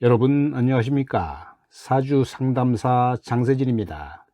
여러분 안녕하십니까? 사주 상담사 장세진입니다.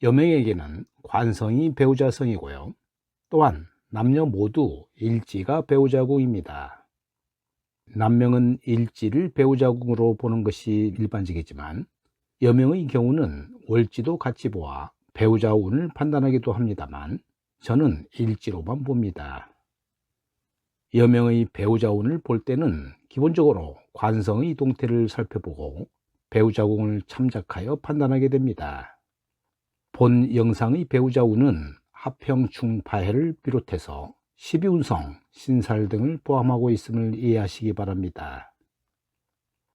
여명에게는 관성이 배우자성이고요. 또한 남녀 모두 일지가 배우자궁입니다. 남명은 일지를 배우자궁으로 보는 것이 일반적이지만 여명의 경우는 월지도 같이 보아 배우자 운을 판단하기도 합니다만 저는 일지로만 봅니다. 여명의 배우자 운을 볼 때는 기본적으로 관성의 동태를 살펴보고 배우자궁을 참작하여 판단하게 됩니다. 본 영상의 배우자 운은 합형충파해를 비롯해서 12운성, 신살 등을 포함하고 있음을 이해하시기 바랍니다.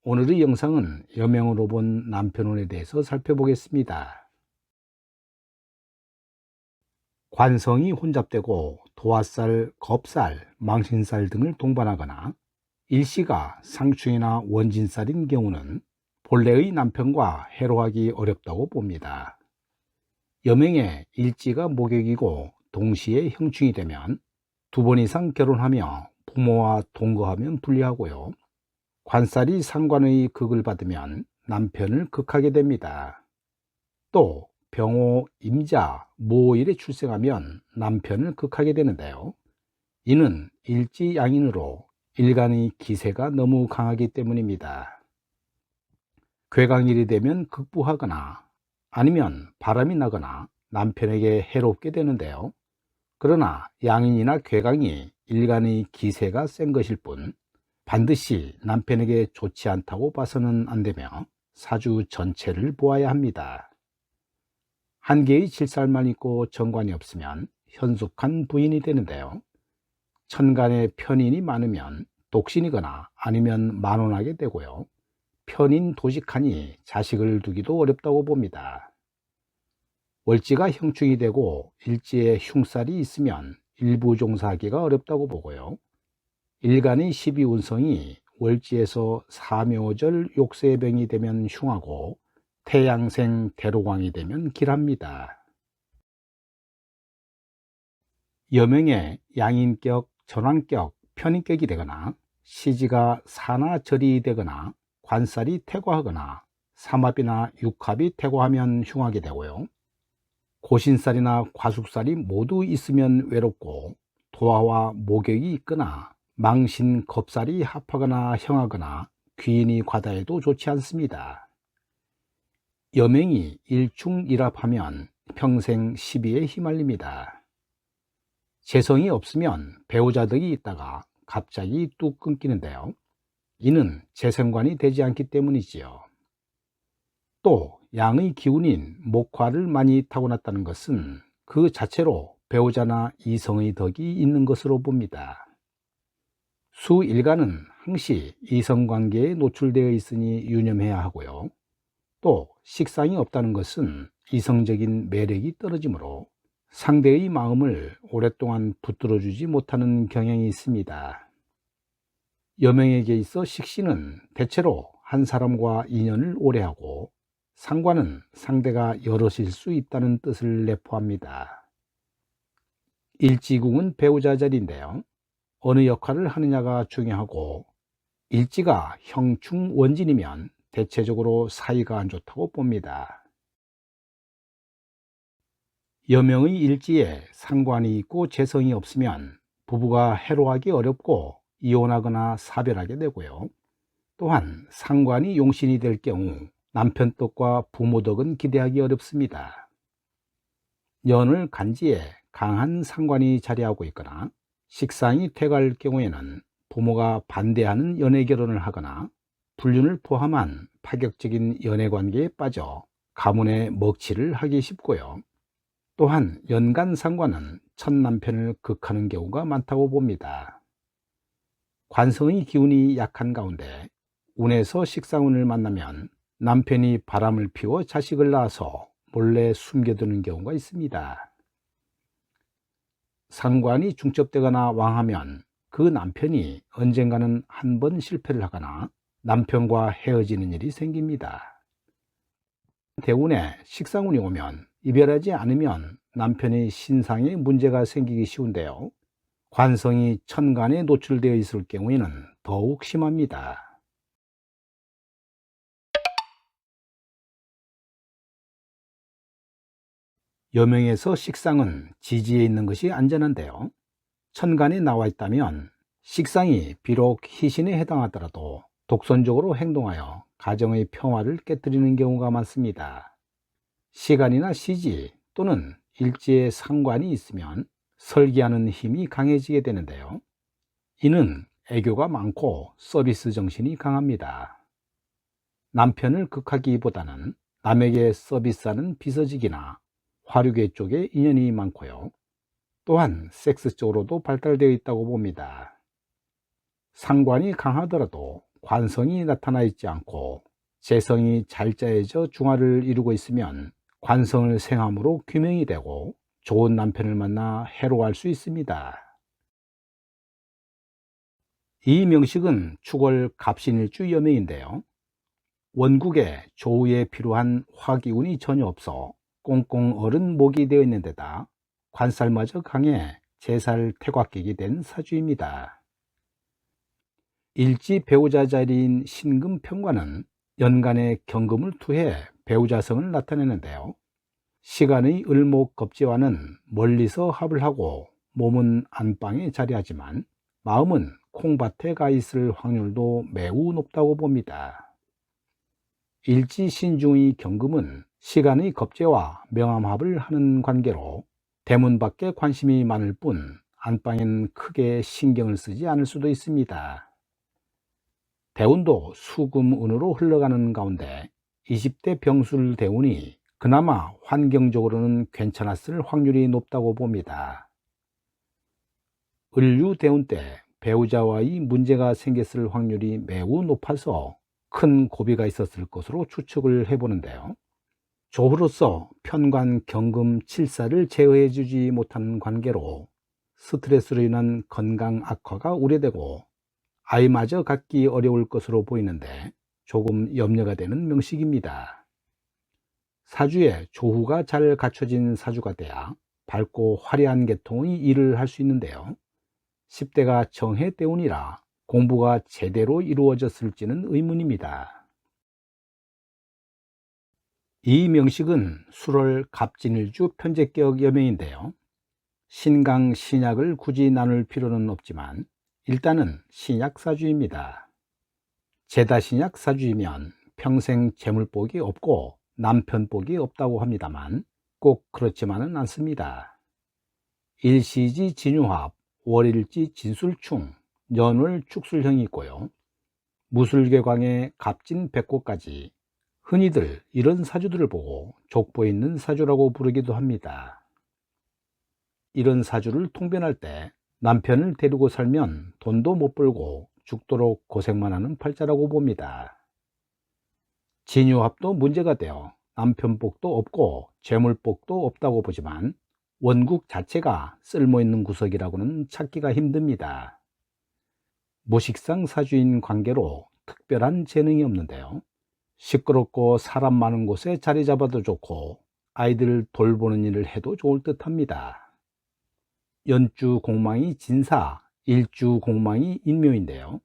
오늘의 영상은 여명으로 본 남편운에 대해서 살펴보겠습니다. 관성이 혼잡되고 도화살, 겁살, 망신살 등을 동반하거나 일시가 상충이나 원진살인 경우는 본래의 남편과 해로하기 어렵다고 봅니다. 여명의 일지가 목욕이고 동시에 형충이 되면 2번 이상 결혼하며 부모와 동거하면 불리하고요. 관살이 상관의 극을 받으면 남편을 극하게 됩니다. 또 병호, 임자, 무오일에 출생하면 남편을 극하게 되는데요. 이는 일지양인으로 일간의 기세가 너무 강하기 때문입니다. 괴강일이 되면 극부하거나 아니면 바람이 나거나 남편에게 해롭게 되는데요. 그러나 양인이나 괴강이 일간의 기세가 센 것일 뿐 반드시 남편에게 좋지 않다고 봐서는 안 되며 사주 전체를 보아야 합니다. 한 개의 칠살만 있고 정관이 없으면 현숙한 부인이 되는데요. 천간에 편인이 많으면 독신이거나 아니면 만혼하게 되고요. 편인 도직하니 자식을 두기도 어렵다고 봅니다. 월지가 형충이 되고 일지에 흉살이 있으면 일부 종사하기가 어렵다고 보고요. 일간의 12운성이 월지에서 사묘절 욕세병이 되면 흉하고 태양생 대로광이 되면 길합니다. 여명의 양인격, 전환격, 편인격이 되거나 시지가 사나 절이 되거나 관살이 퇴고하거나 삼합이나 육합이 퇴고하면 흉하게 되고요. 고신살이나 과숙살이 모두 있으면 외롭고 도화와 목욕이 있거나 망신, 겁살이 합하거나 형하거나 귀인이 과다해도 좋지 않습니다. 여명이 일충일합하면 평생 시비에 휘말립니다. 재성이 없으면 배우자덕이 있다가 갑자기 뚝 끊기는데요. 이는 재생관이 되지 않기 때문이지요. 또 양의 기운인 목화를 많이 타고났다는 것은 그 자체로 배우자나 이성의 덕이 있는 것으로 봅니다. 수일간은 항시 이성관계에 노출되어 있으니 유념해야 하고요. 또 식상이 없다는 것은 이성적인 매력이 떨어지므로 상대의 마음을 오랫동안 붙들어주지 못하는 경향이 있습니다. 여명에게 있어 식신은 대체로 한 사람과 인연을 오래 하고 상관은 상대가 여럿일 수 있다는 뜻을 내포합니다. 일지궁은 배우자 자리인데요. 어느 역할을 하느냐가 중요하고 일지가 형충 원진이면 대체적으로 사이가 안 좋다고 봅니다. 여명의 일지에 상관이 있고 재성이 없으면 부부가 해로하기 어렵고 이혼하거나 사별하게 되고요. 또한 상관이 용신이 될 경우 남편 덕과 부모 덕은 기대하기 어렵습니다. 연을 간지에 강한 상관이 자리하고 있거나 식상이 퇴갈 경우에는 부모가 반대하는 연애 결혼을 하거나 불륜을 포함한 파격적인 연애 관계에 빠져 가문의 먹칠을 하기 쉽고요. 또한 연간 상관은 첫 남편을 극하는 경우가 많다고 봅니다. 관성의 기운이 약한 가운데 운에서 식상운을 만나면 남편이 바람을 피워 자식을 낳아서 몰래 숨겨두는 경우가 있습니다. 상관이 중첩되거나 왕하면 그 남편이 언젠가는 한 번 실패를 하거나 남편과 헤어지는 일이 생깁니다. 대운에 식상운이 오면 이별하지 않으면 남편의 신상에 문제가 생기기 쉬운데요. 관성이 천간에 노출되어 있을 경우에는 더욱 심합니다. 여명에서 식상은 지지에 있는 것이 안전한데요. 천간에 나와 있다면 식상이 비록 희신에 해당하더라도 독선적으로 행동하여 가정의 평화를 깨뜨리는 경우가 많습니다. 시간이나 시지 또는 일지에 상관이 있으면 설계하는 힘이 강해지게 되는데요. 이는 애교가 많고 서비스 정신이 강합니다. 남편을 극하기보다는 남에게 서비스하는 비서직이나 화류계 쪽에 인연이 많고요. 또한 섹스 쪽으로도 발달되어 있다고 봅니다. 상관이 강하더라도 관성이 나타나 있지 않고 재성이 잘 짜여져 중화를 이루고 있으면 관성을 생함으로 규명이 되고 좋은 남편을 만나 해로할 수 있습니다. 이 명식은 축월 갑신일주 여명인데요. 원국에 조우에 필요한 화기운이 전혀 없어 꽁꽁 얼은 목이 되어 있는 데다 관살마저 강해 제살 태곽격이 된 사주입니다. 일지 배우자 자리인 신금평관은 연간에 경금을 투해 배우자성을 나타내는데요. 시간의 을목겁지와는 멀리서 합을 하고 몸은 안방에 자리하지만 마음은 콩밭에 가 있을 확률도 매우 높다고 봅니다. 일지 신중의 경금은 시간의 겁재와 명암합을 하는 관계로 대문 밖에 관심이 많을 뿐 안방엔 크게 신경을 쓰지 않을 수도 있습니다. 대운도 수금운으로 흘러가는 가운데 20대 병술 대운이 그나마 환경적으로는 괜찮았을 확률이 높다고 봅니다. 을류 대운 때 배우자와의 문제가 생겼을 확률이 매우 높아서 큰 고비가 있었을 것으로 추측을 해보는데요. 조후로서 편관 경금 칠사를 제어해 주지 못하는 관계로 스트레스로 인한 건강 악화가 우려되고 아이마저 갖기 어려울 것으로 보이는데 조금 염려가 되는 명식입니다. 사주에 조후가 잘 갖춰진 사주가 돼야 밝고 화려한 계통의 일을 할 수 있는데요. 10대가 정해 때운이라 공부가 제대로 이루어졌을지는 의문입니다. 이 명식은 술월 갑진일주 편제격 여명인데요. 신강 신약을 굳이 나눌 필요는 없지만 일단은 신약 사주입니다. 제다 신약 사주이면 평생 재물복이 없고 남편복이 없다고 합니다만 꼭 그렇지만은 않습니다. 일시지 진유합, 월일지 진술충, 연월 축술형이 있고요. 무술계광의 갑진 백호까지 흔히들 이런 사주들을 보고 족보에 있는 사주라고 부르기도 합니다. 이런 사주를 통변할 때 남편을 데리고 살면 돈도 못 벌고 죽도록 고생만 하는 팔자라고 봅니다. 진유합도 문제가 되어 남편복도 없고 재물복도 없다고 보지만 원국 자체가 쓸모있는 구석이라고는 찾기가 힘듭니다. 모식상 사주인 관계로 특별한 재능이 없는데요. 시끄럽고 사람 많은 곳에 자리 잡아도 좋고 아이들 돌보는 일을 해도 좋을 듯 합니다. 연주 공망이 진사, 일주 공망이 인묘인데요.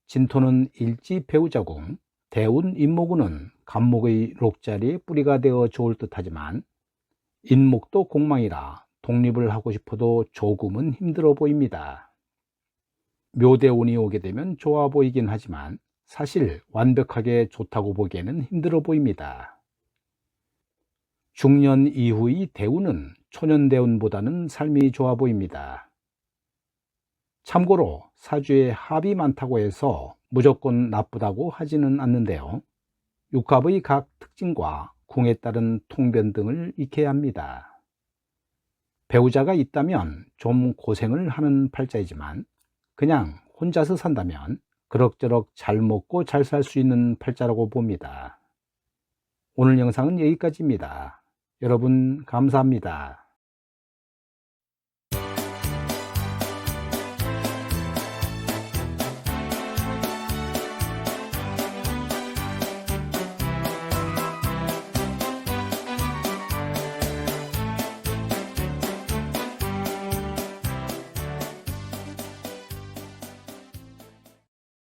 진토는 일지 배우자궁, 대운 인목운은 간목의 록자리에 뿌리가 되어 좋을 듯 하지만 인목도 공망이라 독립을 하고 싶어도 조금은 힘들어 보입니다. 묘대운이 오게 되면 좋아 보이긴 하지만 사실 완벽하게 좋다고 보기에는 힘들어 보입니다. 중년 이후의 대운은 초년 대운보다는 삶이 좋아 보입니다. 참고로 사주에 합이 많다고 해서 무조건 나쁘다고 하지는 않는데요. 육합의 각 특징과 궁에 따른 통변 등을 익혀야 합니다. 배우자가 있다면 좀 고생을 하는 팔자이지만 그냥 혼자서 산다면 그럭저럭 잘 먹고 잘 살 수 있는 팔자라고 봅니다. 오늘 영상은 여기까지입니다. 여러분 감사합니다.